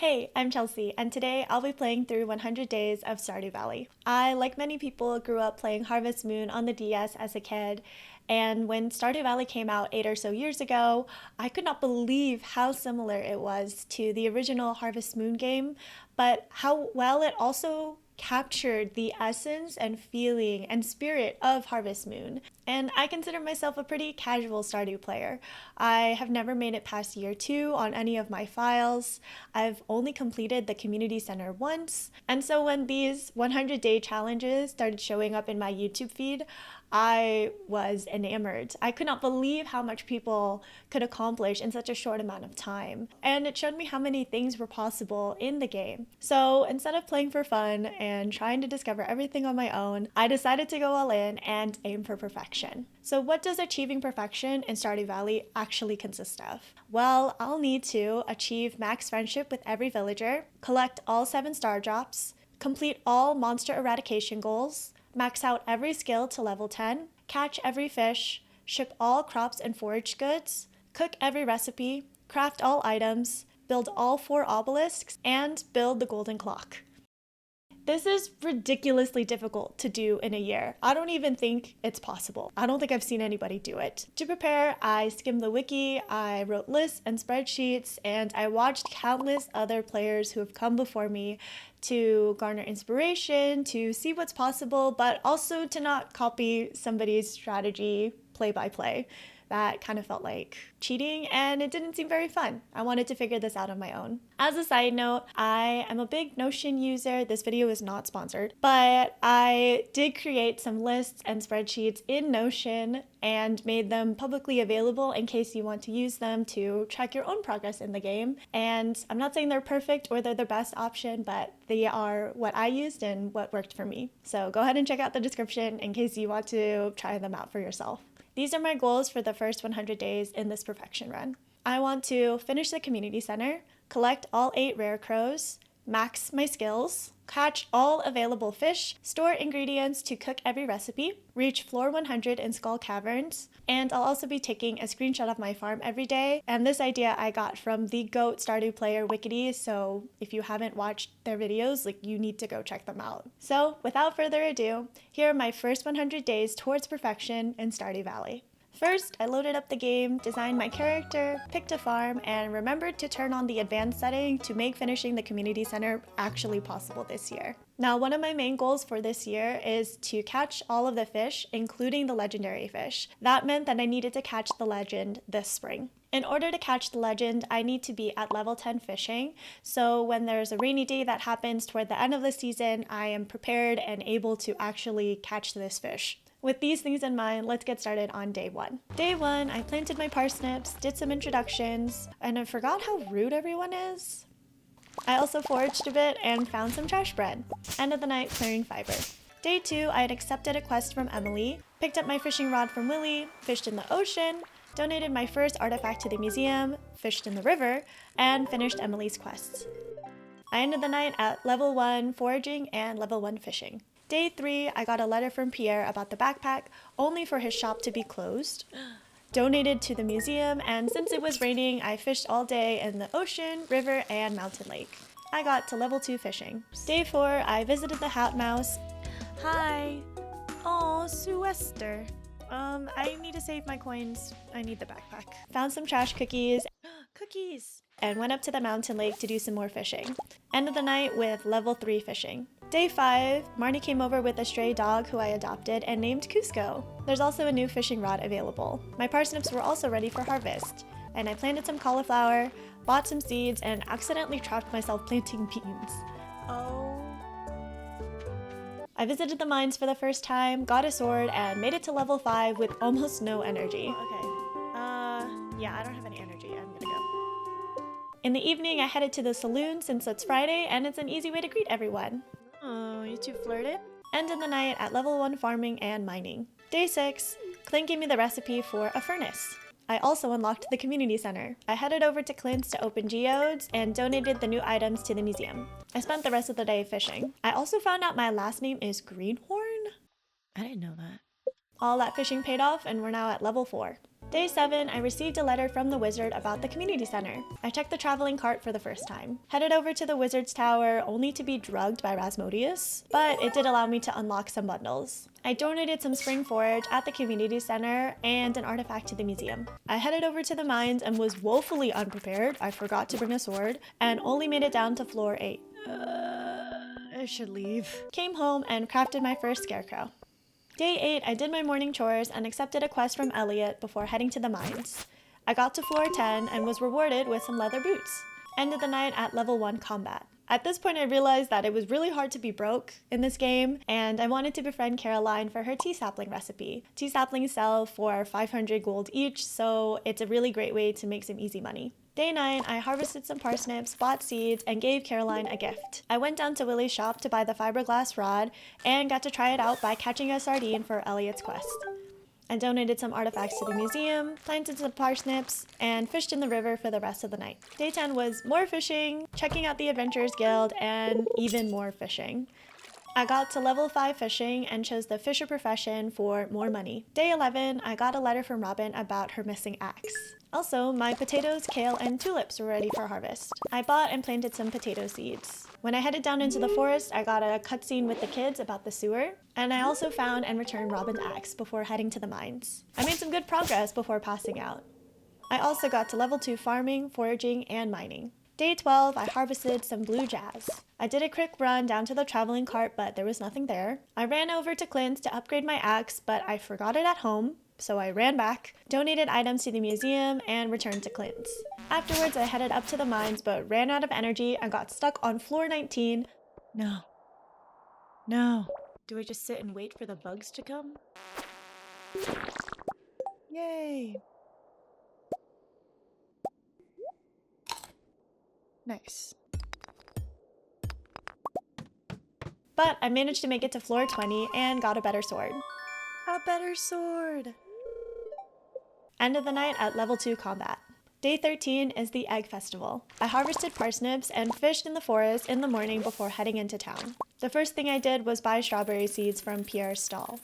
Hey, I'm Chelsea, and today I'll be playing through 100 Days of Stardew Valley. I, like many people, grew up playing Harvest Moon on the DS as a kid, and when Stardew Valley came out 8 or so years ago, I could not believe how similar it was to the original Harvest Moon game, but how well it also captured the essence and feeling and spirit of Harvest Moon. And I consider myself a pretty casual Stardew player. I have never made it past year 2 on any of my files. I've only completed the community center once. And so when these 100-day challenges started showing up in my YouTube feed, I was enamored. I could not believe how much people could accomplish in such a short amount of time. And it showed me how many things were possible in the game. So instead of playing for fun and trying to discover everything on my own, I decided to go all in and aim for perfection. So what does achieving perfection in Stardew Valley actually consist of? Well, I'll need to achieve max friendship with every villager, collect all 7 star drops, complete all monster eradication goals, max out every skill to level 10, catch every fish, ship all crops and forage goods, cook every recipe, craft all items, build all 4 obelisks, and build the golden clock. This is ridiculously difficult to do in a year. I don't even think it's possible. I don't think I've seen anybody do it. To prepare, I skimmed the wiki, I wrote lists and spreadsheets, and I watched countless other players who have come before me to garner inspiration, to see what's possible, but also to not copy somebody's strategy play by play. That kind of felt like cheating, and it didn't seem very fun. I wanted to figure this out on my own. As a side note, I am a big Notion user. This video is not sponsored, but I did create some lists and spreadsheets in Notion and made them publicly available in case you want to use them to track your own progress in the game. And I'm not saying they're perfect or they're the best option, but they are what I used and what worked for me. So go ahead and check out the description in case you want to try them out for yourself. These are my goals for the first 100 days in this perfection run. I want to finish the community center, collect all 8 rare crows, max my skills, catch all available fish, store ingredients to cook every recipe, reach floor 100 in Skull Caverns, and I'll also be taking a screenshot of my farm every day. And this idea I got from the GOAT Stardew player Wikidee, so if you haven't watched their videos, you need to go check them out. So without further ado, here are my first 100 days towards perfection in Stardew Valley. First, I loaded up the game, designed my character, picked a farm, and remembered to turn on the advanced setting to make finishing the community center actually possible this year. Now, one of my main goals for this year is to catch all of the fish, including the legendary fish. That meant that I needed to catch the legend this spring. In order to catch the legend, I need to be at level 10 fishing, so when there's a rainy day that happens toward the end of the season, I am prepared and able to actually catch this fish. With these things in mind, let's get started on day 1. Day 1, I planted my parsnips, did some introductions, and I forgot how rude everyone is. I also foraged a bit and found some trash bread. End of the night clearing fiber. Day 2, I had accepted a quest from Emily, picked up my fishing rod from Willie, fished in the ocean, donated my first artifact to the museum, fished in the river, and finished Emily's quests. I ended the night at level 1 foraging and level 1 fishing. Day 3, I got a letter from Pierre about the backpack, only for his shop to be closed. Donated to the museum, and since it was raining, I fished all day in the ocean, river, and mountain lake. I got to level 2 fishing. Day 4, I visited the Hat Mouse. Hi! Oh, Sue Esther. I need to save my coins. I need the backpack. Found some trash cookies. Cookies! And went up to the mountain lake to do some more fishing. End of the night with level 3 fishing. Day 5, Marnie came over with a stray dog who I adopted and named Cusco. There's also a new fishing rod available. My parsnips were also ready for harvest, and I planted some cauliflower, bought some seeds, and accidentally trapped myself planting beans. Oh. I visited the mines for the first time, got a sword, and made it to level 5 with almost no energy. Okay. Yeah, I don't have any energy. I'm gonna go. In the evening, I headed to the saloon since it's Friday, and it's an easy way to greet everyone. Oh, you two flirted? End of the night at level 1 farming and mining. Day 6, Clint gave me the recipe for a furnace. I also unlocked the community center. I headed over to Clint's to open geodes and donated the new items to the museum. I spent the rest of the day fishing. I also found out my last name is Greenhorn? I didn't know that. All that fishing paid off and we're now at level 4. Day 7, I received a letter from the wizard about the community center. I checked the traveling cart for the first time. Headed over to the wizard's tower only to be drugged by Rasmodius, but it did allow me to unlock some bundles. I donated some spring forage at the community center and an artifact to the museum. I headed over to the mines and was woefully unprepared. I forgot to bring a sword and only made it down to floor 8. I should leave. Came home and crafted my first scarecrow. Day 8, I did my morning chores and accepted a quest from Elliot before heading to the mines. I got to floor 10 and was rewarded with some leather boots. Ended the night at level 1 combat. At this point I realized that it was really hard to be broke in this game, and I wanted to befriend Caroline for her tea sapling recipe. Tea saplings sell for 500 gold each, so it's a really great way to make some easy money. Day 9, I harvested some parsnips, bought seeds, and gave Caroline a gift. I went down to Willie's shop to buy the fiberglass rod and got to try it out by catching a sardine for Elliot's quest. I donated some artifacts to the museum, planted some parsnips, and fished in the river for the rest of the night. Day 10 was more fishing, checking out the Adventurers Guild, and even more fishing. I got to level 5 fishing and chose the fisher profession for more money. Day 11, I got a letter from Robin about her missing axe. Also, my potatoes, kale, and tulips were ready for harvest. I bought and planted some potato seeds. When I headed down into the forest, I got a cutscene with the kids about the sewer, and I also found and returned Robin's axe before heading to the mines. I made some good progress before passing out. I also got to level 2 farming, foraging, and mining. Day 12, I harvested some blue jazz. I did a quick run down to the traveling cart, but there was nothing there. I ran over to Clint's to upgrade my axe, but I forgot it at home, so I ran back, donated items to the museum, and returned to Clint's. Afterwards, I headed up to the mines, but ran out of energy and got stuck on floor 19. No. Do I just sit and wait for the bugs to come? Yay! Nice. But I managed to make it to floor 20 and got a better sword. A better sword! End of the night at level 2 combat. Day 13 is the Egg Festival. I harvested parsnips and fished in the forest in the morning before heading into town. The first thing I did was buy strawberry seeds from Pierre's stall.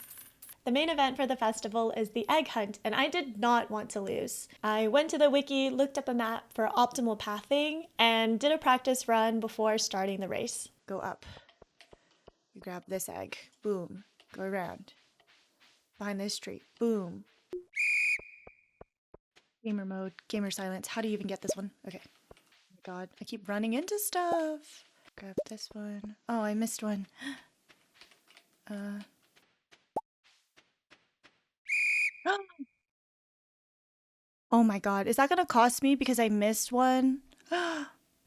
The main event for the festival is the egg hunt, and I did not want to lose. I went to the wiki, looked up a map for optimal pathing, and did a practice run before starting the race. Go up. You grab this egg. Boom. Go around. Behind this tree. Boom. Gamer mode. Gamer silence. How do you even get this one? Okay. Oh my god. I keep running into stuff. Grab this one. Oh, I missed one. Oh my god, is that gonna cost me because I missed one?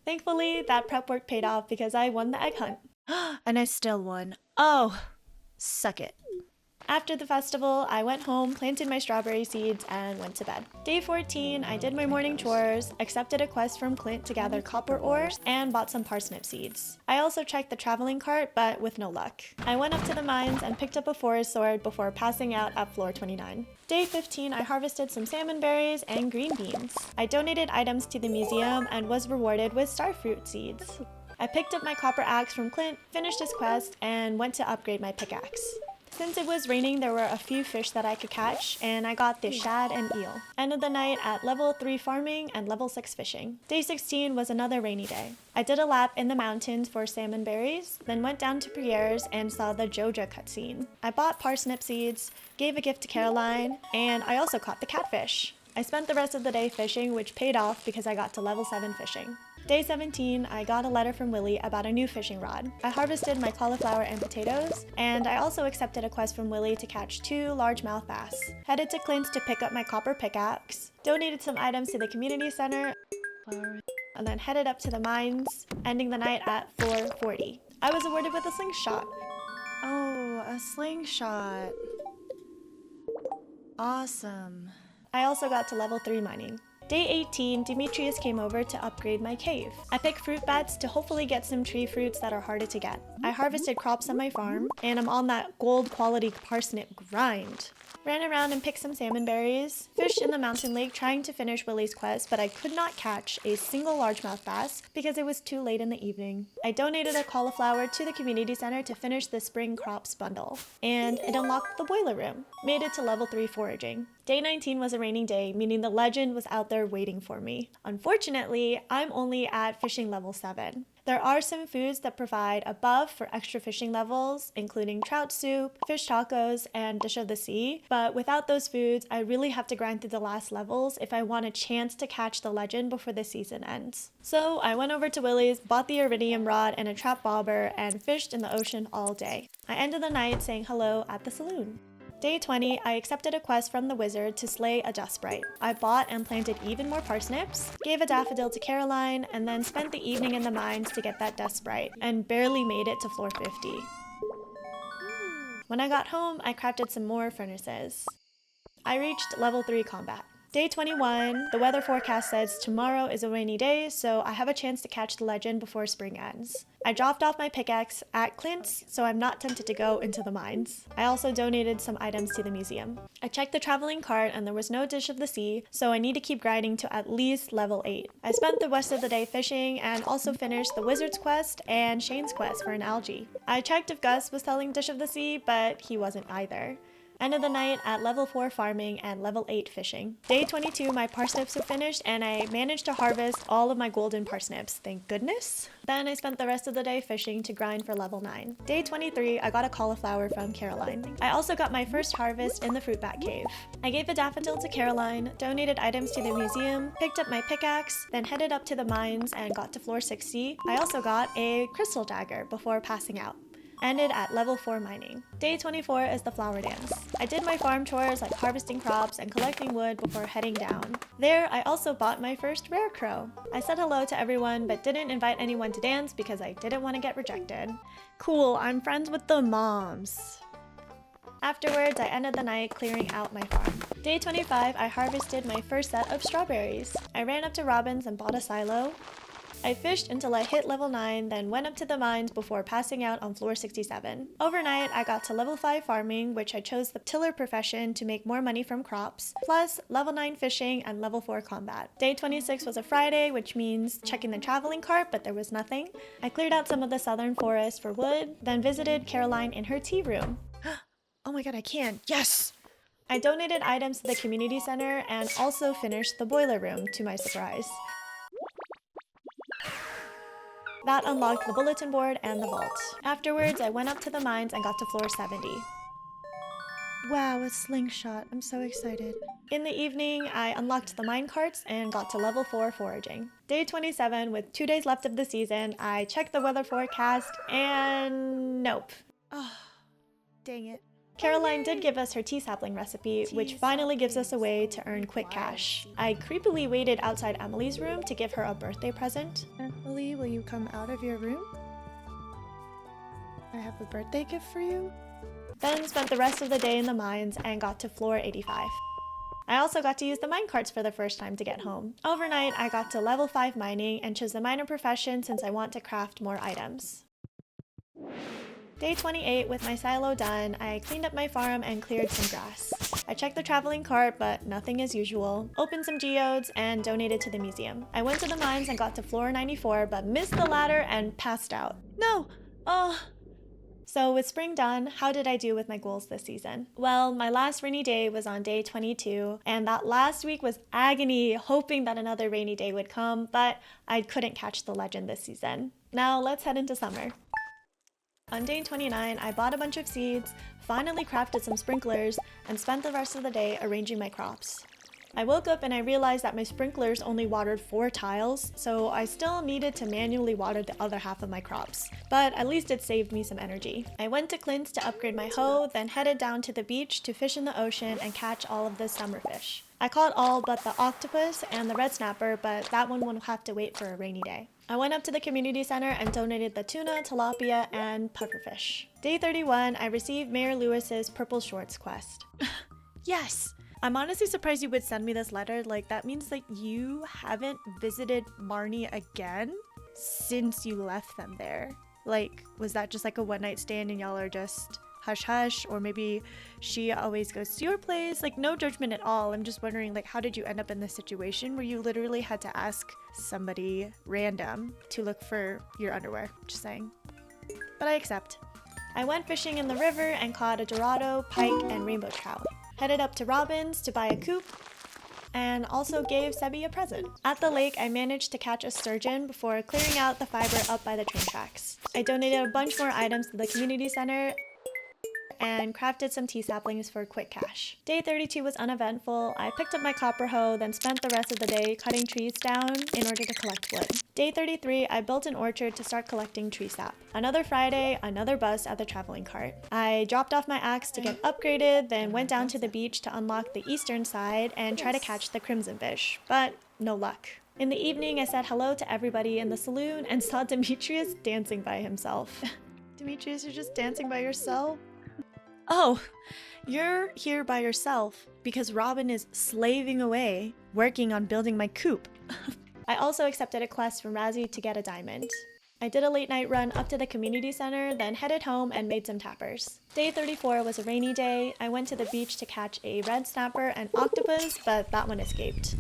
Thankfully, that prep work paid off because I won the egg hunt. And I still won. Oh, suck it. After the festival, I went home, planted my strawberry seeds, and went to bed. Day 14, I did my morning chores, accepted a quest from Clint to gather copper ores, and bought some parsnip seeds. I also checked the traveling cart, but with no luck. I went up to the mines and picked up a forest sword before passing out at floor 29. Day 15, I harvested some salmon berries and green beans. I donated items to the museum and was rewarded with starfruit seeds. I picked up my copper axe from Clint, finished his quest, and went to upgrade my pickaxe. Since it was raining, there were a few fish that I could catch, and I got the shad and eel. End of the night at level 3 farming and level 6 fishing. Day 16 was another rainy day. I did a lap in the mountains for salmon berries, then went down to Pierre's and saw the Joja cutscene. I bought parsnip seeds, gave a gift to Caroline, and I also caught the catfish. I spent the rest of the day fishing, which paid off because I got to level 7 fishing. Day 17, I got a letter from Willie about a new fishing rod. I harvested my cauliflower and potatoes, and I also accepted a quest from Willie to catch 2 largemouth bass. Headed to Clint's to pick up my copper pickaxe, donated some items to the community center, and then headed up to the mines, ending the night at 4:40. I was awarded with a slingshot. Oh, a slingshot. Awesome. I also got to level 3 mining. Day 18, Demetrius came over to upgrade my cave. I picked fruit bats to hopefully get some tree fruits that are harder to get. I harvested crops on my farm, and I'm on that gold quality parsnip grind. Ran around and picked some salmon berries, fished in the mountain lake trying to finish Willie's quest, but I could not catch a single largemouth bass because it was too late in the evening. I donated a cauliflower to the community center to finish the spring crops bundle, and it unlocked the boiler room. Made it to level 3 foraging. Day 19 was a rainy day, meaning the legend was out there waiting for me. Unfortunately, I'm only at fishing level 7. There are some foods that provide a buff for extra fishing levels, including trout soup, fish tacos, and dish of the sea, but without those foods, I really have to grind through the last levels if I want a chance to catch the legend before the season ends. So I went over to Willie's, bought the iridium rod and a trap bobber, and fished in the ocean all day. I ended the night saying hello at the saloon. Day 20, I accepted a quest from the wizard to slay a dust sprite. I bought and planted even more parsnips, gave a daffodil to Caroline, and then spent the evening in the mines to get that dust sprite, and barely made it to floor 50. When I got home, I crafted some more furnaces. I reached level 3 combat. Day 21, the weather forecast says tomorrow is a rainy day, so I have a chance to catch the legend before spring ends. I dropped off my pickaxe at Clint's, so I'm not tempted to go into the mines. I also donated some items to the museum. I checked the traveling cart and there was no dish of the sea, so I need to keep grinding to at least level 8. I spent the rest of the day fishing and also finished the wizard's quest and Shane's quest for an algae. I checked if Gus was selling dish of the sea, but he wasn't either. Ended the night at level 4 farming and level 8 fishing. Day 22, my parsnips were finished and I managed to harvest all of my golden parsnips, thank goodness. Then I spent the rest of the day fishing to grind for level 9. Day 23, I got a cauliflower from Caroline. I also got my first harvest in the fruit bat cave. I gave a daffodil to Caroline, donated items to the museum, picked up my pickaxe, then headed up to the mines and got to floor 60. I also got a crystal dagger before passing out. Ended at level 4 mining. Day 24 is the flower dance. I did my farm chores like harvesting crops and collecting wood before heading down. There, I also bought my first rare crow. I said hello to everyone but didn't invite anyone to dance because I didn't want to get rejected. Cool, I'm friends with the moms. Afterwards, I ended the night clearing out my farm. Day 25, I harvested my first set of strawberries. I ran up to Robin's and bought a silo. I fished until I hit level 9, then went up to the mines before passing out on floor 67. Overnight, I got to level 5 farming, which I chose the tiller profession to make more money from crops, plus level 9 fishing and level 4 combat. Day 26 was a Friday, which means checking the traveling cart, but there was nothing. I cleared out some of the southern forest for wood, then visited Caroline in her tea room. Oh my god, I can! Yes! I donated items to the community center and also finished the boiler room, to my surprise. That unlocked the bulletin board and the vault. Afterwards, I went up to the mines and got to floor 70. Wow, a slingshot. I'm so excited. In the evening, I unlocked the mine carts and got to level 4 foraging. Day 27, with 2 days left of the season, I checked the weather forecast and nope. Oh, dang it. Caroline did give us her tea sapling recipe, which finally gives us a way to earn quick cash. I creepily waited outside Emily's room to give her a birthday present. Emily, will you come out of your room? I have a birthday gift for you. Then spent the rest of the day in the mines and got to floor 85. I also got to use the mine carts for the first time to get home. Overnight, I got to level 5 mining and chose the miner profession since I want to craft more items. Day 28, with my silo done, I cleaned up my farm and cleared some grass. I checked the traveling cart, but nothing as usual. Opened some geodes and donated to the museum. I went to the mines and got to floor 94, but missed the ladder and passed out. No! Oh. So with spring done, how did I do with my goals this season? Well, my last rainy day was on day 22, and that last week was agony, hoping that another rainy day would come, but I couldn't catch the legend this season. Now let's head into summer. On day 29, I bought a bunch of seeds, finally crafted some sprinklers, and spent the rest of the day arranging my crops. I woke up and I realized that my sprinklers only watered 4 tiles, so I still needed to manually water the other half of my crops, but at least it saved me some energy. I went to Clint's to upgrade my hoe, then headed down to the beach to fish in the ocean and catch all of the summer fish. I caught all but the octopus and the red snapper, but that one will have to wait for a rainy day. I went up to the community center and donated the tuna, tilapia, and pufferfish. Day 31, I received Mayor Lewis's Purple Shorts quest. Yes! I'm honestly surprised you would send me this letter. Like, that means that you haven't visited Marnie again since you left them there. Like, was that just like a one-night stand and y'all are just hush hush, or maybe she always goes to your place. Like, no judgment at all. I'm just wondering, like, how did you end up in this situation where you literally had to ask somebody random to look for your underwear? Just saying. But I accept. I went fishing in the river and caught a dorado, pike, and rainbow trout. Headed up to Robin's to buy a coop, and also gave Sebi a present. At the lake, I managed to catch a sturgeon before clearing out the fiber up by the train tracks. I donated a bunch more items to the community center and crafted some tea saplings for quick cash. Day 32 was uneventful. I picked up my copper hoe, then spent the rest of the day cutting trees down in order to collect wood. Day 33, I built an orchard to start collecting tree sap. Another Friday, another bus at the traveling cart. I dropped off my axe to get upgraded, then went down to the beach to unlock the eastern side and try to catch the crimson fish, but no luck. In the evening, I said hello to everybody in the saloon and saw Demetrius dancing by himself. Demetrius, you're just dancing by yourself? Oh, you're here by yourself because Robin is slaving away, working on building my coop. I also accepted a quest from Razzie to get a diamond. I did a late night run up to the community center, then headed home and made some tappers. Day 34 was a rainy day. I went to the beach to catch a red snapper and octopus, but that one escaped.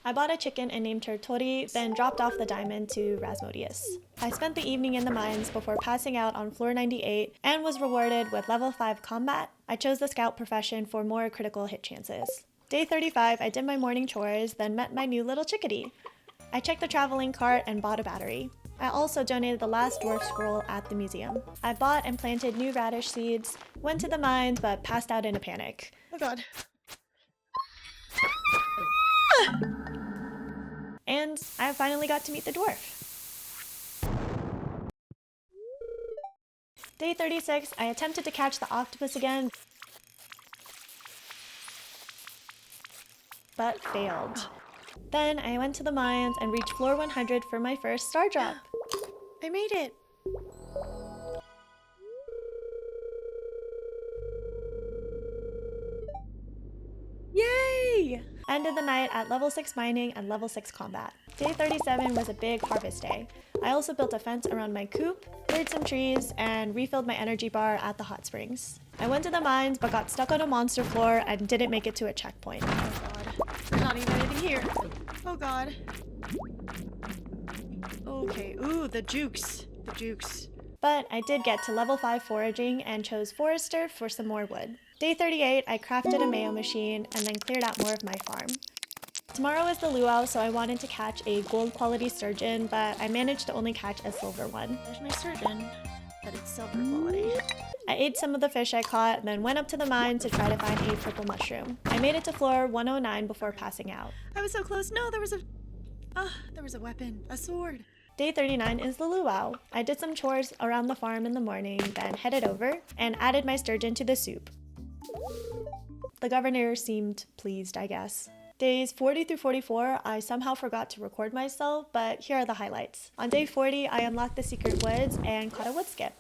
I bought a chicken and named her Tori, then dropped off the diamond to Rasmodius. I spent the evening in the mines before passing out on floor 98 and was rewarded with level 5 combat. I chose the scout profession for more critical hit chances. Day 35, I did my morning chores, then met my new little chickadee. I checked the traveling cart and bought a battery. I also donated the last dwarf scroll at the museum. I bought and planted new radish seeds, went to the mines, but passed out in a panic. Oh god. And I finally got to meet the dwarf. Day 36, I attempted to catch the octopus again, but failed. Then I went to the mines and reached floor 100 for my first star drop. I made it! Yay! Ended the night at level 6 mining and level 6 combat. Day 37 was a big harvest day. I also built a fence around my coop, cleared some trees, and refilled my energy bar at the hot springs. I went to the mines but got stuck on a monster floor and didn't make it to a checkpoint. Oh god. There's not even anything here. Oh god. Okay, ooh, the jukes. The jukes. But I did get to level 5 foraging and chose Forester for some more wood. Day 38, I crafted a mayo machine and then cleared out more of my farm. Tomorrow is the luau, so I wanted to catch a gold quality sturgeon, but I managed to only catch a silver one. There's my sturgeon, but it's silver quality. I ate some of the fish I caught, then went up to the mine to try to find a purple mushroom. I made it to floor 109 before passing out. I was so close. No, there was a weapon, a sword. Day 39 is the luau. I did some chores around the farm in the morning, then headed over and added my sturgeon to the soup. The governor seemed pleased, I guess. Days 40 through 44, I somehow forgot to record myself, but here are the highlights. On day 40, I unlocked the secret woods and caught a wood skip.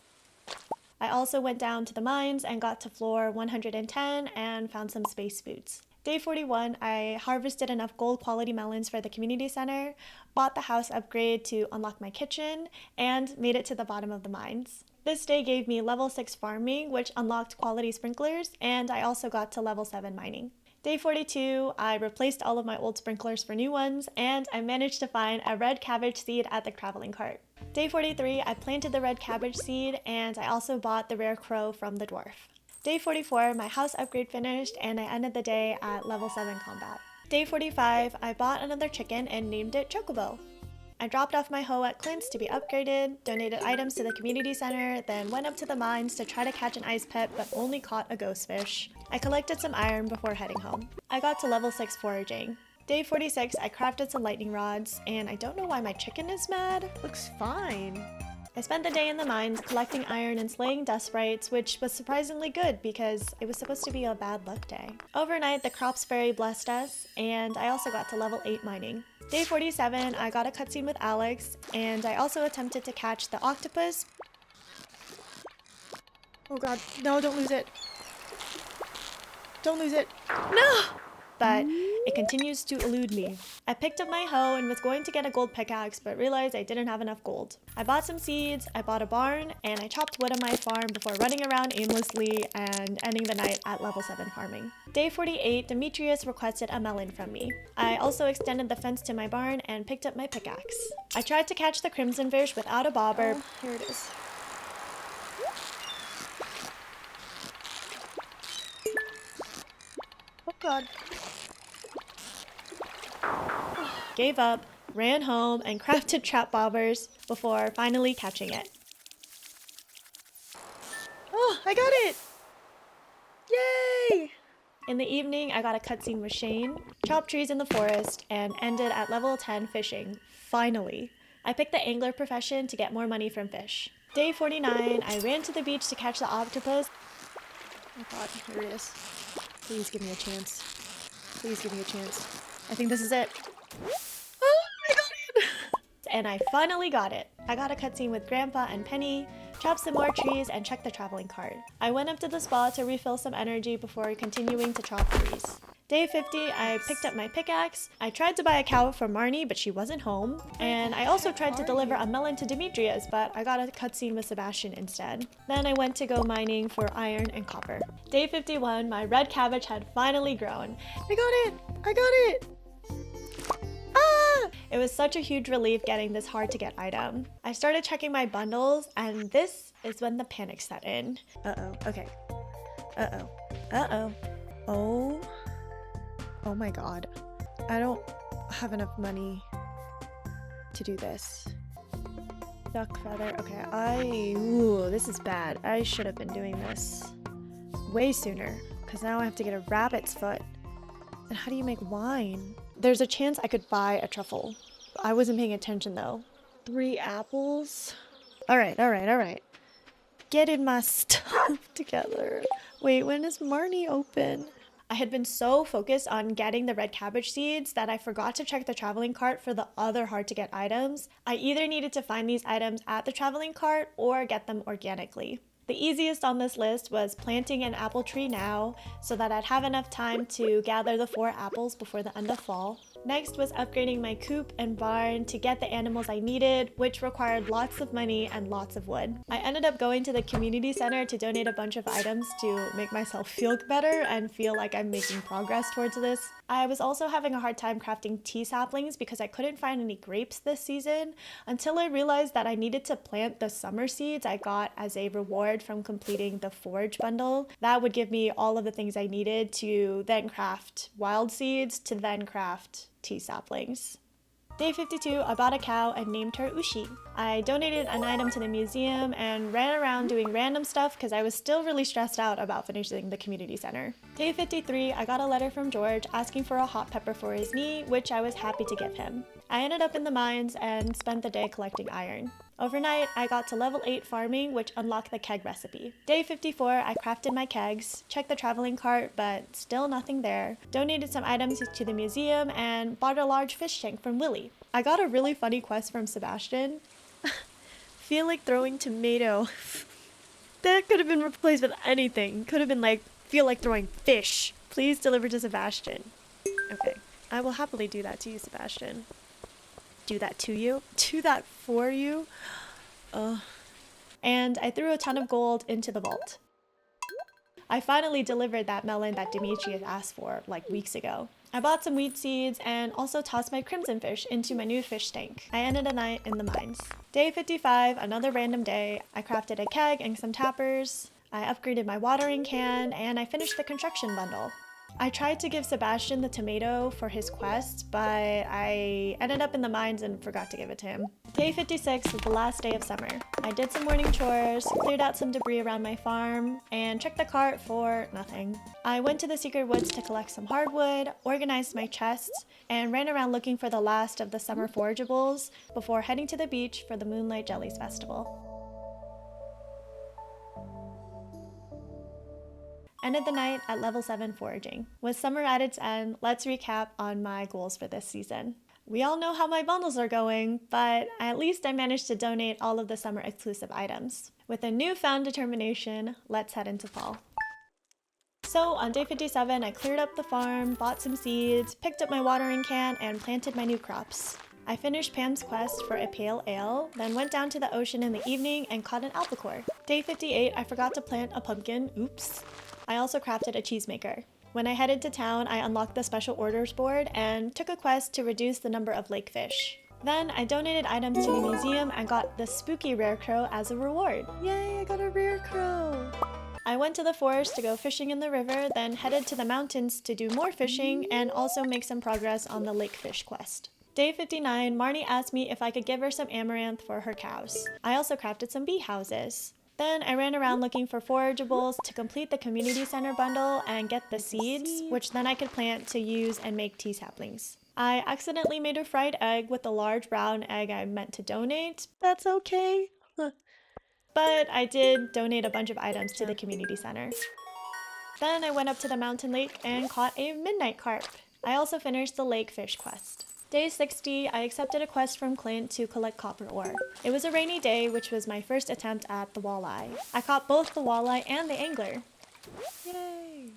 I also went down to the mines and got to floor 110 and found some space boots. Day 41, I harvested enough gold quality melons for the community center, bought the house upgrade to unlock my kitchen, and made it to the bottom of the mines. This day gave me level 6 farming, which unlocked quality sprinklers, and I also got to level 7 mining. Day 42, I replaced all of my old sprinklers for new ones, and I managed to find a red cabbage seed at the traveling cart. Day 43, I planted the red cabbage seed, and I also bought the rare crow from the dwarf. Day 44, my house upgrade finished, and I ended the day at level 7 combat. Day 45, I bought another chicken and named it Chocobo. I dropped off my hoe at Clint's to be upgraded, donated items to the community center, then went up to the mines to try to catch an ice pet but only caught a ghost fish. I collected some iron before heading home. I got to level 6 foraging. Day 46, I crafted some lightning rods, and I don't know why my chicken is mad. Looks fine. I spent the day in the mines collecting iron and slaying dust sprites, which was surprisingly good because it was supposed to be a bad luck day. Overnight, the crops fairy blessed us, and I also got to level 8 mining. Day 47, I got a cutscene with Alex, and I also attempted to catch the octopus. Oh god, no, don't lose it. Don't lose it. No! but it continues to elude me. I picked up my hoe and was going to get a gold pickaxe, but realized I didn't have enough gold. I bought some seeds, I bought a barn, and I chopped wood on my farm before running around aimlessly and ending the night at level 7 farming. Day 48, Demetrius requested a melon from me. I also extended the fence to my barn and picked up my pickaxe. I tried to catch the crimson fish without a bobber. Here it is. Oh god. Gave up, ran home, and crafted trap bobbers before finally catching it. Oh, I got it! Yay! In the evening, I got a cutscene with Shane, chopped trees in the forest, and ended at level 10 fishing. Finally. I picked the angler profession to get more money from fish. Day 49, I ran to the beach to catch the octopus. Oh god, here it is. Please give me a chance. Please give me a chance. I think this is it. Oh, I got it! And I finally got it. I got a cutscene with Grandpa and Penny, chopped some more trees, and checked the traveling cart. I went up to the spa to refill some energy before continuing to chop trees. Day 50, I picked up my pickaxe. I tried to buy a cow for Marnie, but she wasn't home. And I also tried to deliver a melon to Demetrius, but I got a cutscene with Sebastian instead. Then I went to go mining for iron and copper. Day 51, my red cabbage had finally grown. I got it! I got it! Ah! It was such a huge relief getting this hard to get item. I started checking my bundles, and this is when the panic set in. Uh-oh, okay. Uh-oh. Uh-oh. Oh. Oh my god. I don't have enough money to do this. Duck feather. Okay, ooh, this is bad. I should have been doing this way sooner, because now I have to get a rabbit's foot. And how do you make wine? There's a chance I could buy a truffle. I wasn't paying attention though. 3 apples? Alright. Getting my stuff together. Wait, when is Marnie open? I had been so focused on getting the red cabbage seeds that I forgot to check the traveling cart for the other hard to get items. I either needed to find these items at the traveling cart or get them organically. The easiest on this list was planting an apple tree now so that I'd have enough time to gather the 4 apples before the end of fall. Next was upgrading my coop and barn to get the animals I needed, which required lots of money and lots of wood. I ended up going to the community center to donate a bunch of items to make myself feel better and feel like I'm making progress towards this. I was also having a hard time crafting tea saplings because I couldn't find any grapes this season until I realized that I needed to plant the summer seeds I got as a reward from completing the forage bundle. That would give me all of the things I needed to then craft wild seeds to then craft tea saplings. Day 52, I bought a cow and named her Ushi. I donated an item to the museum and ran around doing random stuff because I was still really stressed out about finishing the community center. Day 53, I got a letter from George asking for a hot pepper for his knee, which I was happy to give him. I ended up in the mines and spent the day collecting iron. Overnight, I got to level 8 farming, which unlocked the keg recipe. Day 54, I crafted my kegs, checked the traveling cart, but still nothing there. Donated some items to the museum and bought a large fish tank from Willie. I got a really funny quest from Sebastian. Feel like throwing tomato. That could have been replaced with anything. Could have been like, feel like throwing fish. Please deliver to Sebastian. Okay, I will happily do that to you, Sebastian. Do that to you? Do that for you? And I threw a ton of gold into the vault. I finally delivered that melon that Demetrius asked for like weeks ago. I bought some wheat seeds and also tossed my crimson fish into my new fish tank. I ended the night in the mines. Day 55, another random day. I crafted a keg and some tappers. I upgraded my watering can and I finished the construction bundle. I tried to give Sebastian the tomato for his quest, but I ended up in the mines and forgot to give it to him. Day 56 was the last day of summer. I did some morning chores, cleared out some debris around my farm, and checked the cart for nothing. I went to the secret woods to collect some hardwood, organized my chests, and ran around looking for the last of the summer forageables before heading to the beach for the Moonlight Jellies Festival. Ended the night at level 7 foraging. With summer at its end, let's recap on my goals for this season. We all know how my bundles are going, but at least I managed to donate all of the summer exclusive items. With a newfound determination, let's head into fall. So on day 57, I cleared up the farm, bought some seeds, picked up my watering can, and planted my new crops. I finished Pam's quest for a pale ale, then went down to the ocean in the evening and caught an albacore. Day 58, I forgot to plant a pumpkin, oops. I also crafted a cheesemaker. When I headed to town, I unlocked the special orders board and took a quest to reduce the number of lake fish. Then I donated items to the museum and got the spooky rare crow as a reward. Yay, I got a rare crow! I went to the forest to go fishing in the river, then headed to the mountains to do more fishing and also make some progress on the lake fish quest. Day 59, Marnie asked me if I could give her some amaranth for her cows. I also crafted some bee houses. Then I ran around looking for forageables to complete the community center bundle and get the seeds, which then I could plant to use and make tea saplings. I accidentally made a fried egg with the large brown egg I meant to donate. That's okay. But I did donate a bunch of items to the community center. Then I went up to the mountain lake and caught a midnight carp. I also finished the lake fish quest. Day 60, I accepted a quest from Clint to collect copper ore. It was a rainy day, which was my first attempt at the walleye. I caught both the walleye and the angler. Yay!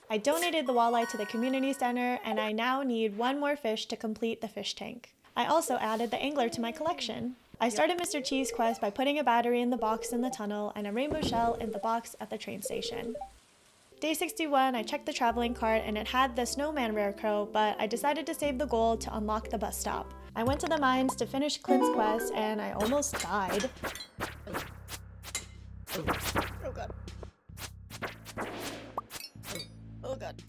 I donated the walleye to the community center, and I now need one more fish to complete the fish tank. I also added the angler to my collection. I started Mr. Cheese quest by putting a battery in the box in the tunnel and a rainbow shell in the box at the train station. Day 61, I checked the traveling cart and it had the snowman rare crow, but I decided to save the gold to unlock the bus stop. I went to the mines to finish Clint's quest and I almost died. Oh god. Oh god.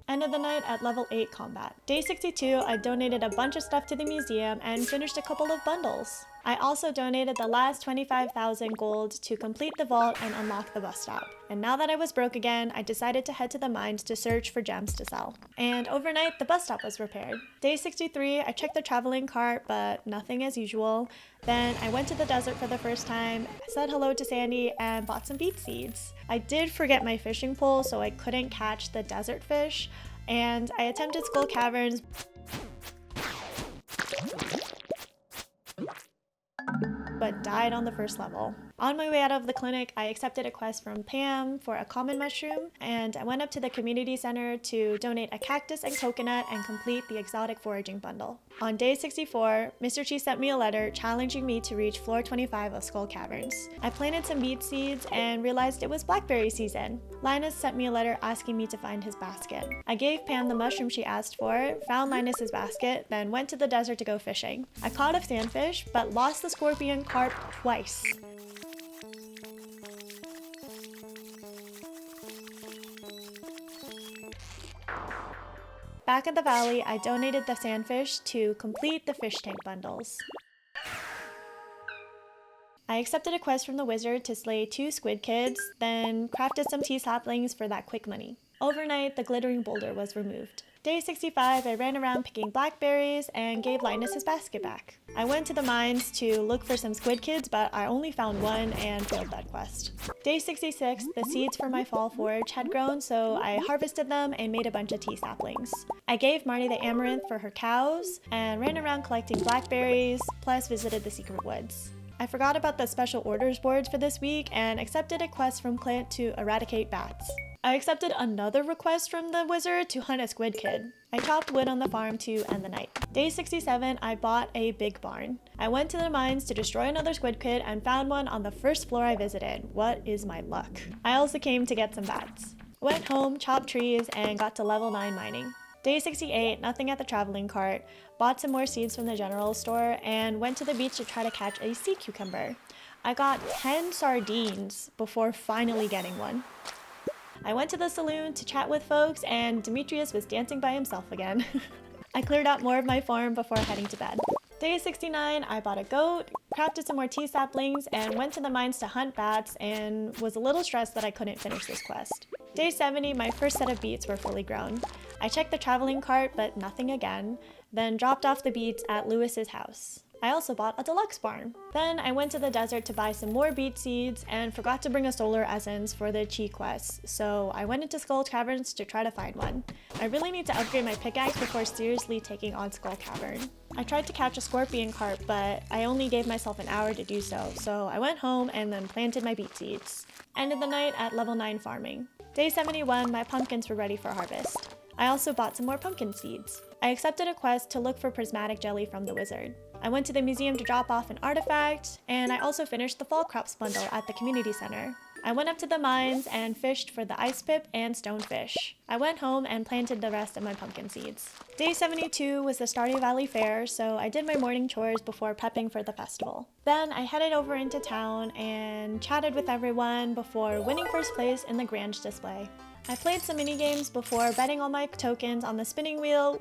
End of the night at level 8 combat. Day 62, I donated a bunch of stuff to the museum and finished a couple of bundles. I also donated the last 25,000 gold to complete the vault and unlock the bus stop. And now that I was broke again, I decided to head to the mines to search for gems to sell. And overnight, the bus stop was repaired. Day 63, I checked the traveling cart, but nothing as usual. Then I went to the desert for the first time, said hello to Sandy, and bought some beet seeds. I did forget my fishing pole, so I couldn't catch the desert fish, and I attempted Skull Caverns, but died on the first level. On my way out of the clinic, I accepted a quest from Pam for a common mushroom, and I went up to the community center to donate a cactus and coconut and complete the exotic foraging bundle. On day 64, Mr. Cheese sent me a letter challenging me to reach floor 25 of Skull Caverns. I planted some beet seeds and realized it was blackberry season. Linus sent me a letter asking me to find his basket. I gave Pam the mushroom she asked for, found Linus's basket, then went to the desert to go fishing. I caught a sandfish, but lost the scorpion carp twice. Back at the valley, I donated the sandfish to complete the fish tank bundles. I accepted a quest from the wizard to slay 2 squid kids, then crafted some tea saplings for that quick money. Overnight, the glittering boulder was removed. Day 65, I ran around picking blackberries and gave Linus his basket back. I went to the mines to look for some squid kids, but I only found one and failed that quest. Day 66, the seeds for my fall forage had grown, so I harvested them and made a bunch of tea saplings. I gave Marnie the amaranth for her cows and ran around collecting blackberries, plus visited the secret woods. I forgot about the special orders boards for this week and accepted a quest from Clint to eradicate bats. I accepted another request from the wizard to hunt a squid kid. I chopped wood on the farm to end the night. Day 67, I bought a big barn. I went to the mines to destroy another squid kid and found one on the first floor I visited. What is my luck? I also came to get some bats. Went home, chopped trees, and got to level 9 mining. Day 68, nothing at the traveling cart, bought some more seeds from the general store, and went to the beach to try to catch a sea cucumber. I got 10 sardines before finally getting one. I went to the saloon to chat with folks, and Demetrius was dancing by himself again. I cleared out more of my farm before heading to bed. Day 69, I bought a goat, crafted some more tea saplings, and went to the mines to hunt bats, and was a little stressed that I couldn't finish this quest. Day 70, my first set of beets were fully grown. I checked the traveling cart, but nothing again, then dropped off the beets at Lewis's house. I also bought a deluxe barn. Then I went to the desert to buy some more beet seeds and forgot to bring a solar essence for the Chi quest, so I went into Skull Caverns to try to find one. I really need to upgrade my pickaxe before seriously taking on Skull Cavern. I tried to catch a scorpion carp, but I only gave myself an hour to do so I went home and then planted my beet seeds. Ended the night at level 9 farming. Day 71, my pumpkins were ready for harvest. I also bought some more pumpkin seeds. I accepted a quest to look for prismatic jelly from the wizard. I went to the museum to drop off an artifact, and I also finished the fall crops bundle at the community center. I went up to the mines and fished for the ice pip and stonefish. I went home and planted the rest of my pumpkin seeds. Day 72 was the Stardew Valley Fair, so I did my morning chores before prepping for the festival. Then I headed over into town and chatted with everyone before winning first place in the grand display. I played some mini games before betting all my tokens on the spinning wheel.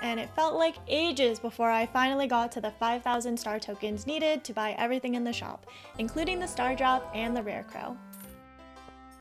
And it felt like ages before I finally got to the 5,000 star tokens needed to buy everything in the shop, including the star drop and the rare crow.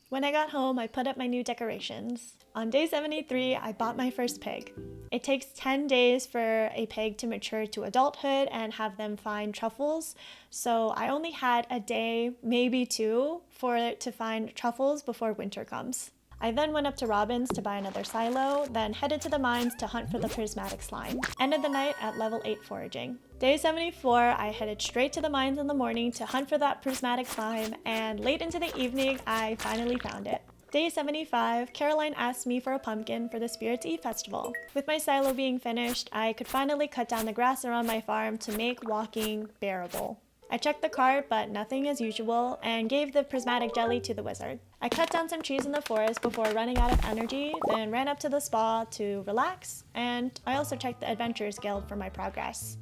When I got home, I put up my new decorations. On day 73, I bought my first pig. It takes 10 days for a pig to mature to adulthood and have them find truffles, so I only had a day, maybe two, for it to find truffles before winter comes. I then went up to Robin's to buy another silo, then headed to the mines to hunt for the prismatic slime. Ended the night at level 8 foraging. Day 74, I headed straight to the mines in the morning to hunt for that prismatic slime, and late into the evening, I finally found it. Day 75, Caroline asked me for a pumpkin for the Spirits Eve festival. With my silo being finished, I could finally cut down the grass around my farm to make walking bearable. I checked the cart, but nothing as usual, and gave the prismatic jelly to the wizard. I cut down some trees in the forest before running out of energy, then ran up to the spa to relax, and I also checked the Adventurers Guild for my progress.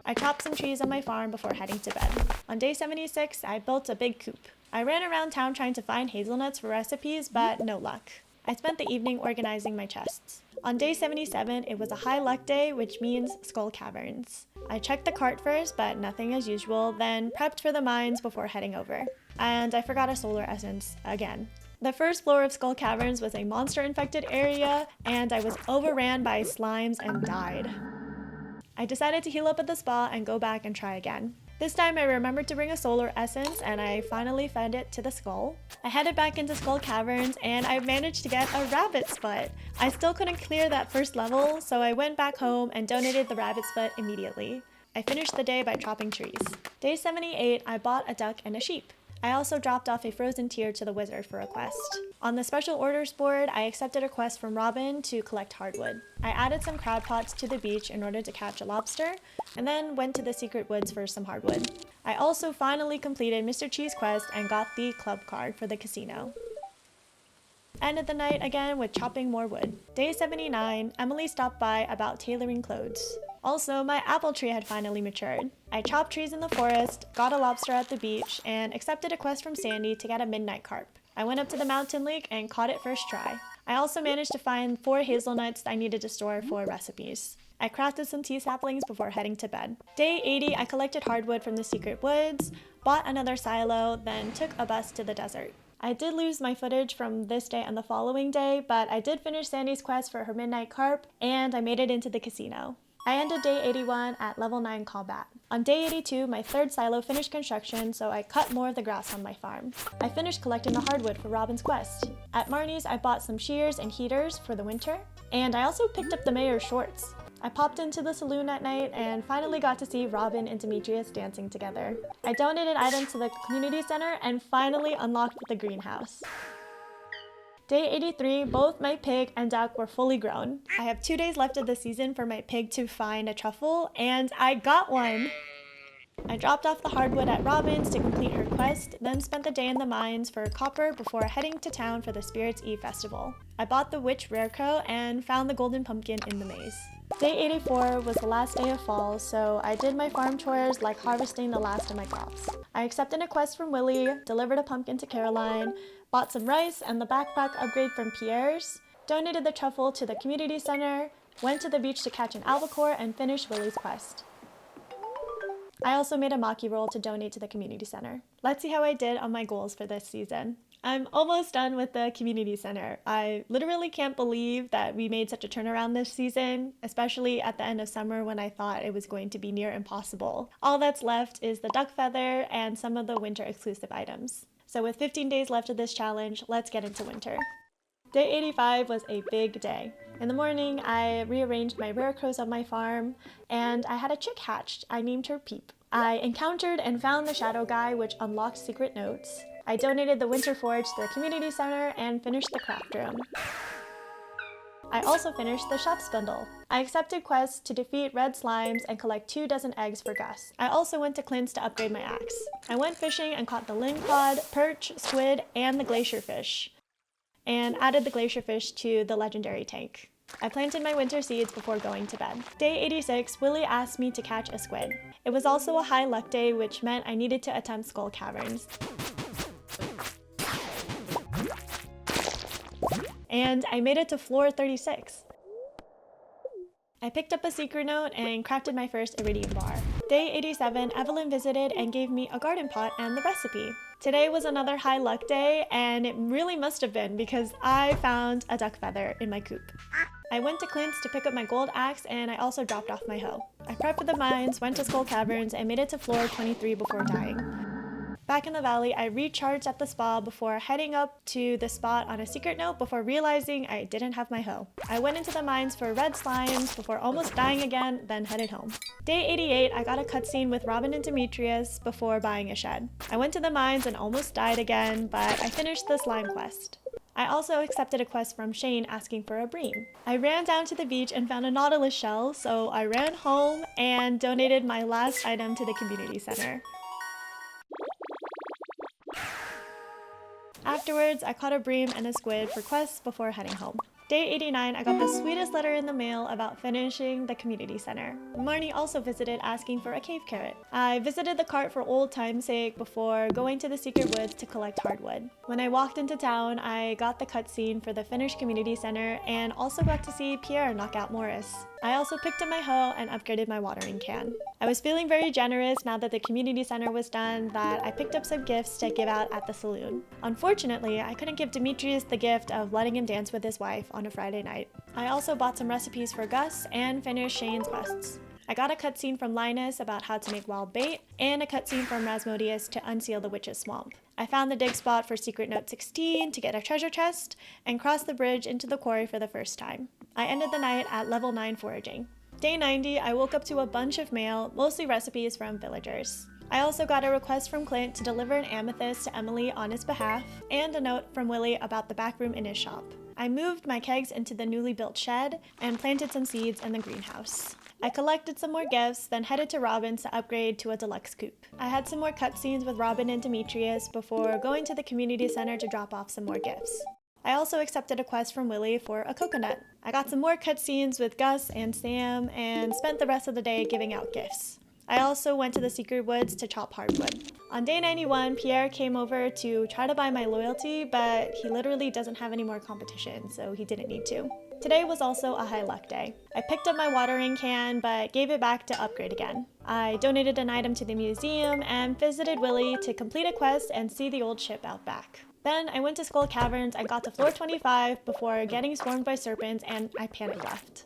I chopped some trees on my farm before heading to bed. On day 76, I built a big coop. I ran around town trying to find hazelnuts for recipes, but no luck. I spent the evening organizing my chests. On day 77, it was a high luck day, which means Skull Caverns. I checked the cart first, but nothing as usual, then prepped for the mines before heading over. And I forgot a solar essence again. The first floor of Skull Caverns was a monster-infected area, and I was overran by slimes and died. I decided to heal up at the spa and go back and try again. This time I remembered to bring a solar essence, and I finally fed it to the skull. I headed back into Skull Caverns, and I managed to get a rabbit's foot. I still couldn't clear that first level, so I went back home and donated the rabbit's foot immediately. I finished the day by chopping trees. Day 78, I bought a duck and a sheep. I also dropped off a frozen tear to the wizard for a quest. On the special orders board, I accepted a quest from Robin to collect hardwood. I added some crab pots to the beach in order to catch a lobster, and then went to the secret woods for some hardwood. I also finally completed Mr. Cheese quest and got the club card for the casino. Ended the night again with chopping more wood. Day 79, Emily stopped by about tailoring clothes. Also, my apple tree had finally matured. I chopped trees in the forest, got a lobster at the beach, and accepted a quest from Sandy to get a midnight carp. I went up to the mountain lake and caught it first try. I also managed to find 4 hazelnuts I needed to store for recipes. I crafted some tea saplings before heading to bed. Day 80, I collected hardwood from the secret woods, bought another silo, then took a bus to the desert. I did lose my footage from this day and the following day, but I did finish Sandy's quest for her midnight carp, and I made it into the casino. I ended day 81 at level 9 combat. On day 82, my third silo finished construction, so I cut more of the grass on my farm. I finished collecting the hardwood for Robin's quest. At Marnie's, I bought some shears and heaters for the winter, and I also picked up the mayor's shorts. I popped into the saloon at night and finally got to see Robin and Demetrius dancing together. I donated items to the community center and finally unlocked the greenhouse. Day 83, both my pig and duck were fully grown. I have 2 days left of the season for my pig to find a truffle, and I got one! I dropped off the hardwood at Robin's to complete her quest, then spent the day in the mines for copper before heading to town for the Spirits Eve festival. I bought the witch rarecrow and found the golden pumpkin in the maze. Day 84 was the last day of fall, so I did my farm chores like harvesting the last of my crops. I accepted a quest from Willie, delivered a pumpkin to Caroline, bought some rice and the backpack upgrade from Pierre's, donated the truffle to the community center, went to the beach to catch an albacore, and finished Willie's quest. I also made a maki roll to donate to the community center. Let's see how I did on my goals for this season. I'm almost done with the community center. I literally can't believe that we made such a turnaround this season, especially at the end of summer when I thought it was going to be near impossible. All that's left is the duck feather and some of the winter exclusive items. So with 15 days left of this challenge, let's get into winter. Day 85 was a big day. In the morning, I rearranged my rare crows on my farm, and I had a chick hatched. I named her Peep. I encountered and found the Shadow Guy, which unlocked secret notes. I donated the Winter Forge to the community center and finished the craft room. I also finished the Chef's Bundle. I accepted quests to defeat red slimes and collect 24 eggs for Gus. I also went to Clint's to upgrade my axe. I went fishing and caught the lingcod, perch, squid, and the glacier fish, and added the glacier fish to the legendary tank. I planted my winter seeds before going to bed. Day 86, Willie asked me to catch a squid. It was also a high luck day, which meant I needed to attempt skull caverns. And I made it to floor 36. I picked up a secret note and crafted my first iridium bar. Day 87, Evelyn visited and gave me a garden pot and the recipe. Today was another high luck day, and it really must have been because I found a duck feather in my coop. I went to Clint's to pick up my gold axe, and I also dropped off my hoe. I prepped for the mines, went to Skull Caverns, and made it to floor 23 before dying. Back in the valley, I recharged at the spa before heading up to the spot on a secret note before realizing I didn't have my hoe. I went into the mines for red slimes before almost dying again, then headed home. Day 88, I got a cutscene with Robin and Demetrius before buying a shed. I went to the mines and almost died again, but I finished the slime quest. I also accepted a quest from Shane asking for a bream. I ran down to the beach and found a nautilus shell, so I ran home and donated my last item to the community center. Afterwards, I caught a bream and a squid for quests before heading home. Day 89, I got the sweetest letter in the mail about finishing the community center. Marnie also visited asking for a cave carrot. I visited the cart for old time's sake before going to the secret woods to collect hardwood. When I walked into town, I got the cutscene for the finished community center and also got to see Pierre knock out Morris. I also picked up my hoe and upgraded my watering can. I was feeling very generous now that the community center was done that I picked up some gifts to give out at the saloon. Unfortunately, I couldn't give Demetrius the gift of letting him dance with his wife on a Friday night. I also bought some recipes for Gus and finished Shane's quests. I got a cutscene from Linus about how to make wild bait, and a cutscene from Rasmodius to unseal the witch's swamp. I found the dig spot for secret note 16 to get a treasure chest, and crossed the bridge into the quarry for the first time. I ended the night at level 9 foraging. Day 90, I woke up to a bunch of mail, mostly recipes from villagers. I also got a request from Clint to deliver an amethyst to Emily on his behalf, and a note from Willie about the back room in his shop. I moved my kegs into the newly built shed and planted some seeds in the greenhouse. I collected some more gifts, then headed to Robin's to upgrade to a deluxe coop. I had some more cutscenes with Robin and Demetrius before going to the community center to drop off some more gifts. I also accepted a quest from Willie for a coconut. I got some more cutscenes with Gus and Sam and spent the rest of the day giving out gifts. I also went to the secret woods to chop hardwood. On day 91, Pierre came over to try to buy my loyalty, but he literally doesn't have any more competition, so he didn't need to. Today was also a high luck day. I picked up my watering can, but gave it back to upgrade again. I donated an item to the museum and visited Willie to complete a quest and see the old ship out back. Then I went to Skull Caverns and got to floor 25 before getting swarmed by serpents, and I panic left.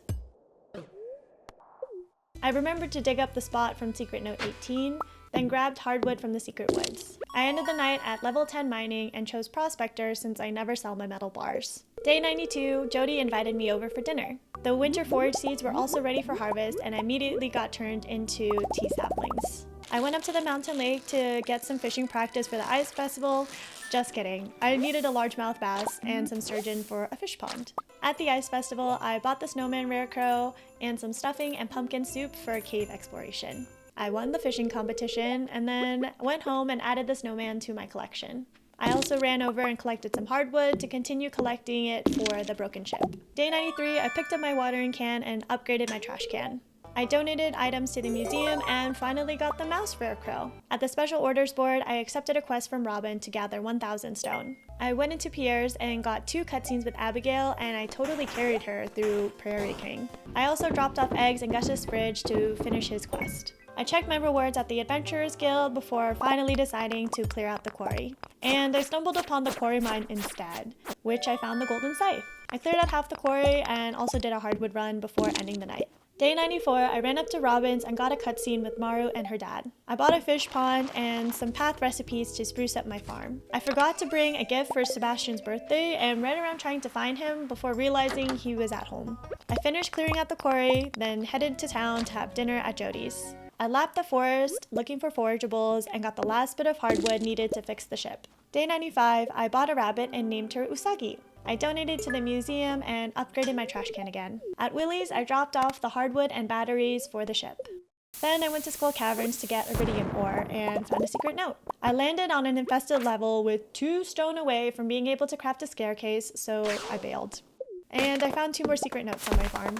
I remembered to dig up the spot from secret note 18, then grabbed hardwood from the secret woods. I ended the night at level 10 mining and chose prospector since I never sell my metal bars. Day 92, Jody invited me over for dinner. The winter forage seeds were also ready for harvest, and I immediately got turned into tea saplings. I went up to the mountain lake to get some fishing practice for the ice festival. Just kidding. I needed a largemouth bass and some sturgeon for a fish pond. At the ice festival, I bought the snowman rare crow and some stuffing and pumpkin soup for cave exploration. I won the fishing competition and then went home and added the snowman to my collection. I also ran over and collected some hardwood to continue collecting it for the broken ship. Day 93, I picked up my watering can and upgraded my trash can. I donated items to the museum and finally got the mouse rare crow. At the special orders board, I accepted a quest from Robin to gather 1,000 stone. I went into Pierre's and got 2 cutscenes with Abigail, and I totally carried her through Prairie King. I also dropped off eggs in Gus's fridge to finish his quest. I checked my rewards at the Adventurers Guild before finally deciding to clear out the quarry. And I stumbled upon the quarry mine instead, which I found the golden scythe. I cleared out half the quarry and also did a hardwood run before ending the night. Day 94, I ran up to Robin's and got a cutscene with Maru and her dad. I bought a fish pond and some path recipes to spruce up my farm. I forgot to bring a gift for Sebastian's birthday and ran around trying to find him before realizing he was at home. I finished clearing out the quarry, then headed to town to have dinner at Jody's. I lapped the forest looking for forageables and got the last bit of hardwood needed to fix the ship. Day 95, I bought a rabbit and named her Usagi. I donated to the museum and upgraded my trash can again. At Willie's, I dropped off the hardwood and batteries for the ship. Then I went to Skull Caverns to get iridium ore and found a secret note. I landed on an infested level with 2 stone away from being able to craft a staircase, so I bailed. And I found 2 more secret notes on my farm.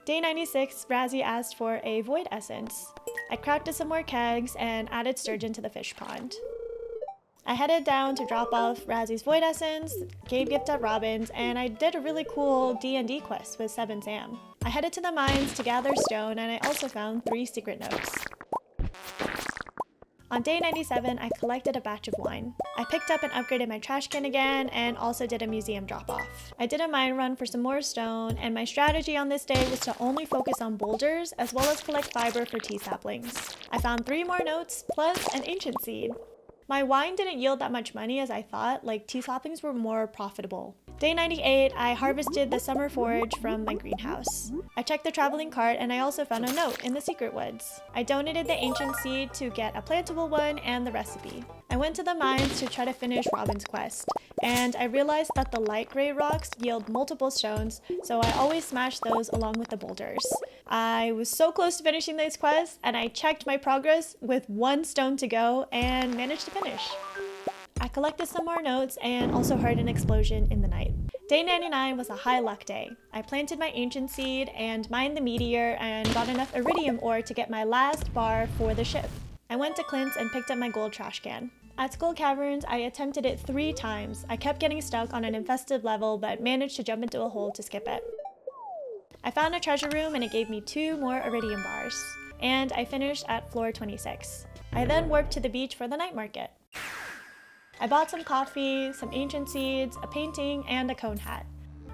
Day 96, Razzie asked for a void essence. I crafted some more kegs and added sturgeon to the fish pond. I headed down to drop off Razzie's void essence, gave gift at Robin's, and I did a really cool D&D quest with Seb and Sam. I headed to the mines to gather stone, and I also found 3 secret notes. On day 97, I collected a batch of wine. I picked up and upgraded my trash can again and also did a museum drop-off. I did a mine run for some more stone, and my strategy on this day was to only focus on boulders as well as collect fiber for tea saplings. I found 3 more notes plus an ancient seed. My wine didn't yield that much money as I thought, like tea saplings were more profitable. Day 98, I harvested the summer forage from my greenhouse. I checked the traveling cart and I also found a note in the secret woods. I donated the ancient seed to get a plantable one and the recipe. I went to the mines to try to finish Robin's quest, and I realized that the light gray rocks yield multiple stones, so I always smash those along with the boulders. I was so close to finishing this quest, and I checked my progress with 1 stone to go and managed to finish. I collected some more notes and also heard an explosion in the night. Day 99 was a high luck day. I planted my ancient seed and mined the meteor and got enough iridium ore to get my last bar for the ship. I went to Clint's and picked up my gold trash can. At Skull Caverns, I attempted it 3 times. I kept getting stuck on an infested level but managed to jump into a hole to skip it. I found a treasure room and it gave me 2 more iridium bars. And I finished at floor 26. I then warped to the beach for the night market. I bought some coffee, some ancient seeds, a painting, and a cone hat.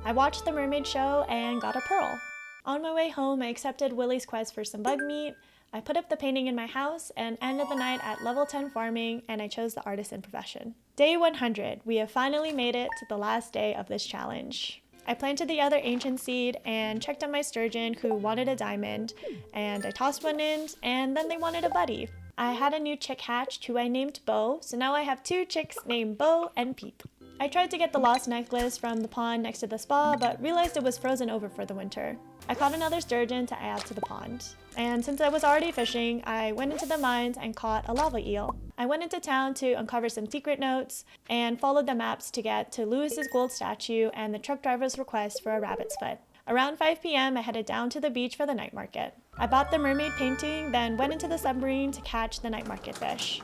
I watched the mermaid show and got a pearl. On my way home, I accepted Willie's quest for some bug meat. I put up the painting in my house and ended the night at level 10 farming, and I chose the artisan profession. Day 100, we have finally made it to the last day of this challenge. I planted the other ancient seed and checked on my sturgeon who wanted a diamond, and I tossed one in, and then they wanted a buddy. I had a new chick hatched who I named Bo, so now I have 2 chicks named Bo and Peep. I tried to get the lost necklace from the pond next to the spa, but realized it was frozen over for the winter. I caught another sturgeon to add to the pond. And since I was already fishing, I went into the mines and caught a lava eel. I went into town to uncover some secret notes and followed the maps to get to Lewis's gold statue and the truck driver's request for a rabbit's foot. Around 5 p.m., I headed down to the beach for the night market. I bought the mermaid painting, then went into the submarine to catch the night market fish.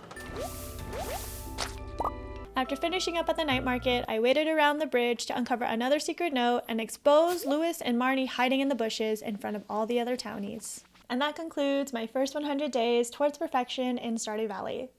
After finishing up at the night market, I waited around the bridge to uncover another secret note and expose Lewis and Marnie hiding in the bushes in front of all the other townies. And that concludes my first 100 days towards perfection in Stardew Valley.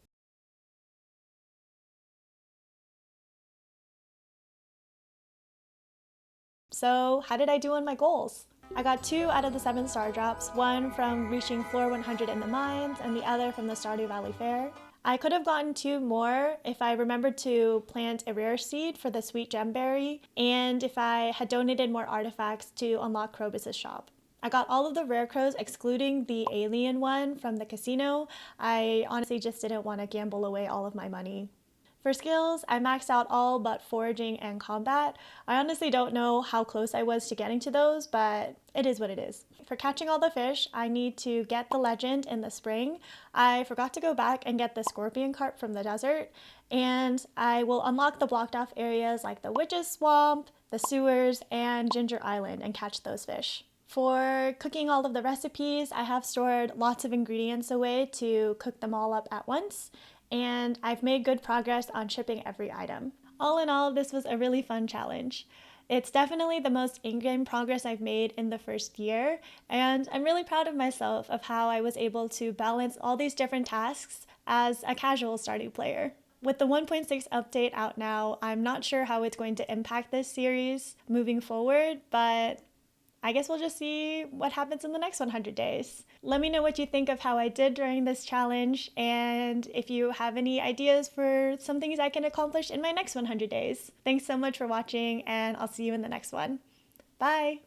So, how did I do on my goals? I got 2 out of the 7 star drops, one from reaching floor 100 in the mines and the other from the Stardew Valley Fair. I could have gotten 2 more if I remembered to plant a rare seed for the sweet gemberry and if I had donated more artifacts to unlock Krobus's shop. I got all of the rare crows excluding the alien one from the casino. I honestly just didn't want to gamble away all of my money. For skills, I maxed out all but foraging and combat. I honestly don't know how close I was to getting to those, but it is what it is. For catching all the fish, I need to get the legend in the spring. I forgot to go back and get the scorpion carp from the desert, and I will unlock the blocked off areas like the Witch's Swamp, the sewers, and Ginger Island and catch those fish. For cooking all of the recipes, I have stored lots of ingredients away to cook them all up at once, and I've made good progress on shipping every item. All in all, this was a really fun challenge. It's definitely the most in-game progress I've made in the first year, and I'm really proud of myself of how I was able to balance all these different tasks as a casual Stardew player. With the 1.6 update out now, I'm not sure how it's going to impact this series moving forward, but I guess we'll just see what happens in the next 100 days. Let me know what you think of how I did during this challenge, and if you have any ideas for some things I can accomplish in my next 100 days. Thanks so much for watching, and I'll see you in the next one. Bye!